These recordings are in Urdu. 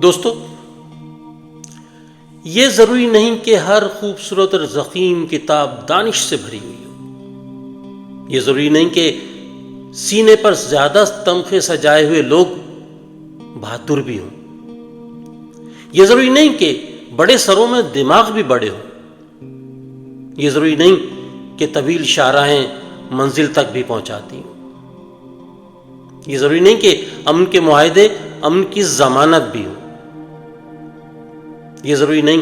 دوستو، یہ ضروری نہیں کہ ہر خوبصورت اور ضخیم کتاب دانش سے بھری ہوئی ہو۔ یہ ضروری نہیں کہ سینے پر زیادہ تمغے سجائے ہوئے لوگ بہادر بھی ہوں۔ یہ ضروری نہیں کہ بڑے سروں میں دماغ بھی بڑے ہوں۔ یہ ضروری نہیں کہ طویل شاہراہیں منزل تک بھی پہنچاتی ہوں۔ یہ ضروری نہیں کہ امن کے معاہدے امن کی ضمانت بھی ہوں۔ یہ ضروری نہیں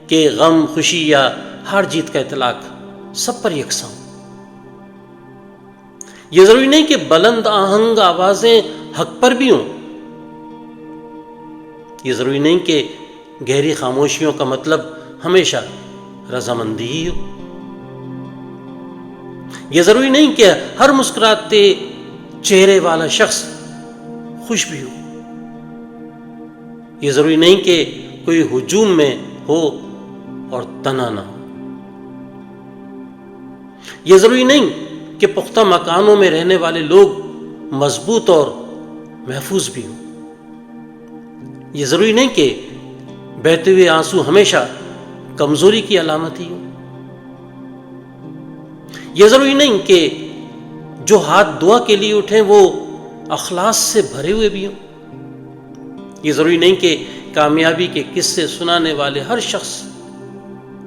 کہ غم، خوشی یا ہار جیت کا اطلاق سب پر یکساں ہو۔ یہ ضروری نہیں کہ بلند آہنگ آوازیں حق پر بھی ہوں۔ یہ ضروری نہیں کہ گہری خاموشیوں کا مطلب ہمیشہ رضامندی ہی ہو۔ یہ ضروری نہیں کہ ہر مسکراتے چہرے والا شخص خوش بھی ہو۔ یہ ضروری نہیں کہ کوئی ہجوم میں ہو اور تنہا نہ ہو۔ یہ ضروری نہیں کہ پختہ مکانوں میں رہنے والے لوگ مضبوط اور محفوظ بھی ہوں۔ یہ ضروری نہیں کہ بہتے ہوئے آنسو ہمیشہ کمزوری کی علامت ہی ہو۔ یہ ضروری نہیں کہ جو ہاتھ دعا کے لیے اٹھیں وہ اخلاص سے بھرے ہوئے بھی ہوں۔ یہ ضروری نہیں کہ کامیابی کے قصے سنانے والے ہر شخص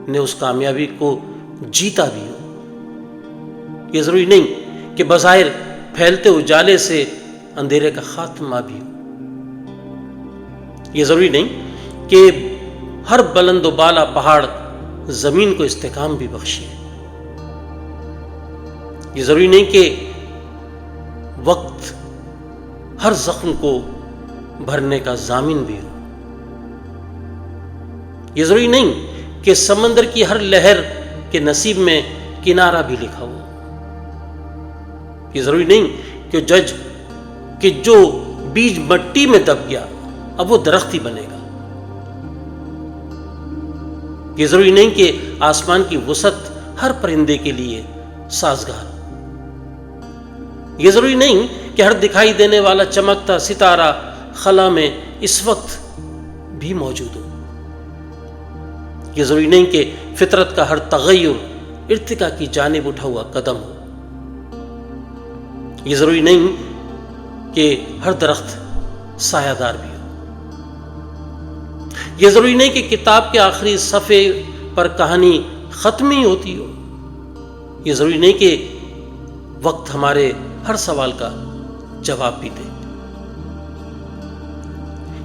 نے اس کامیابی کو جیتا بھی ہو۔ یہ ضروری نہیں کہ بظاہر پھیلتے اجالے سے اندھیرے کا خاتمہ بھی ہو۔ یہ ضروری نہیں کہ ہر بلند و بالا پہاڑ زمین کو استحکام بھی بخشے۔ یہ ضروری نہیں کہ وقت ہر زخم کو بھرنے کا ضامن بھی ہو۔ یہ ضروری نہیں کہ سمندر کی ہر لہر کے نصیب میں کنارہ بھی لکھا ہو۔ یہ ضروری نہیں کہ جو بیج مٹی میں دب گیا اب وہ درخت ہی بنے گا۔ یہ ضروری نہیں کہ آسمان کی وسعت ہر پرندے کے لیے سازگار ہو۔ یہ ضروری نہیں کہ ہر دکھائی دینے والا چمکتا ستارہ خلا میں اس وقت بھی موجود ہو۔ یہ ضروری نہیں کہ فطرت کا ہر تغیر ارتقاء کی جانب اٹھا ہوا قدم ہو۔ یہ ضروری نہیں کہ ہر درخت سایہ دار بھی ہو۔ یہ ضروری نہیں کہ کتاب کے آخری صفحے پر کہانی ختم ہی ہوتی ہو۔ یہ ضروری نہیں کہ وقت ہمارے ہر سوال کا جواب بھی دے۔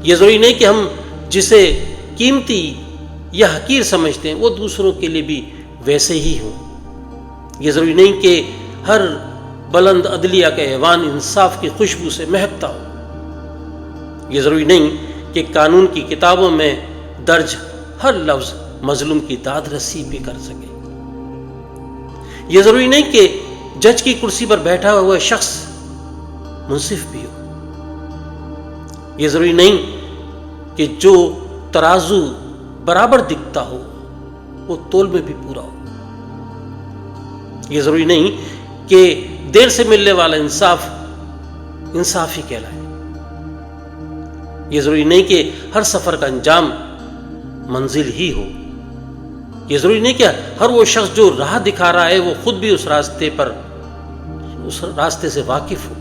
یہ ضروری نہیں کہ ہم جسے قیمتی یا حقیر سمجھتے ہیں وہ دوسروں کے لیے بھی ویسے ہی ہوں۔ یہ ضروری نہیں کہ ہر بلند عدلیہ کا ایوان انصاف کی خوشبو سے مہکتا ہو۔ یہ ضروری نہیں کہ قانون کی کتابوں میں درج ہر لفظ مظلوم کی داد رسی بھی کر سکے۔ یہ ضروری نہیں کہ جج کی کرسی پر بیٹھا ہوا شخص منصف بھی ہو۔ یہ ضروری نہیں کہ جو ترازو برابر دکھتا ہو وہ تول میں بھی پورا ہو۔ یہ ضروری نہیں کہ دیر سے ملنے والا انصاف ہی کہلائے۔ یہ ضروری نہیں کہ ہر سفر کا انجام منزل ہی ہو۔ یہ ضروری نہیں کہ ہر وہ شخص جو راہ دکھا رہا ہے وہ خود بھی اس راستے سے واقف ہو۔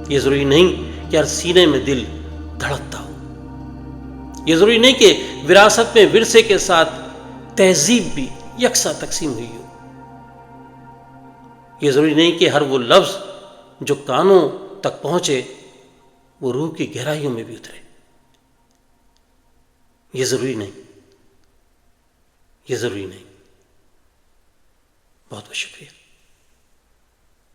یہ ضروری نہیں کہ ہر سینے میں دل دھڑکتا ہو۔ یہ ضروری نہیں کہ وراثت میں ورثے کے ساتھ تہذیب بھی یکساں تقسیم ہوئی ہو۔ یہ ضروری نہیں کہ ہر وہ لفظ جو کانوں تک پہنچے وہ روح کی گہرائیوں میں بھی اترے۔ یہ ضروری نہیں۔ یہ ضروری نہیں۔ بہت بہت شکریہ۔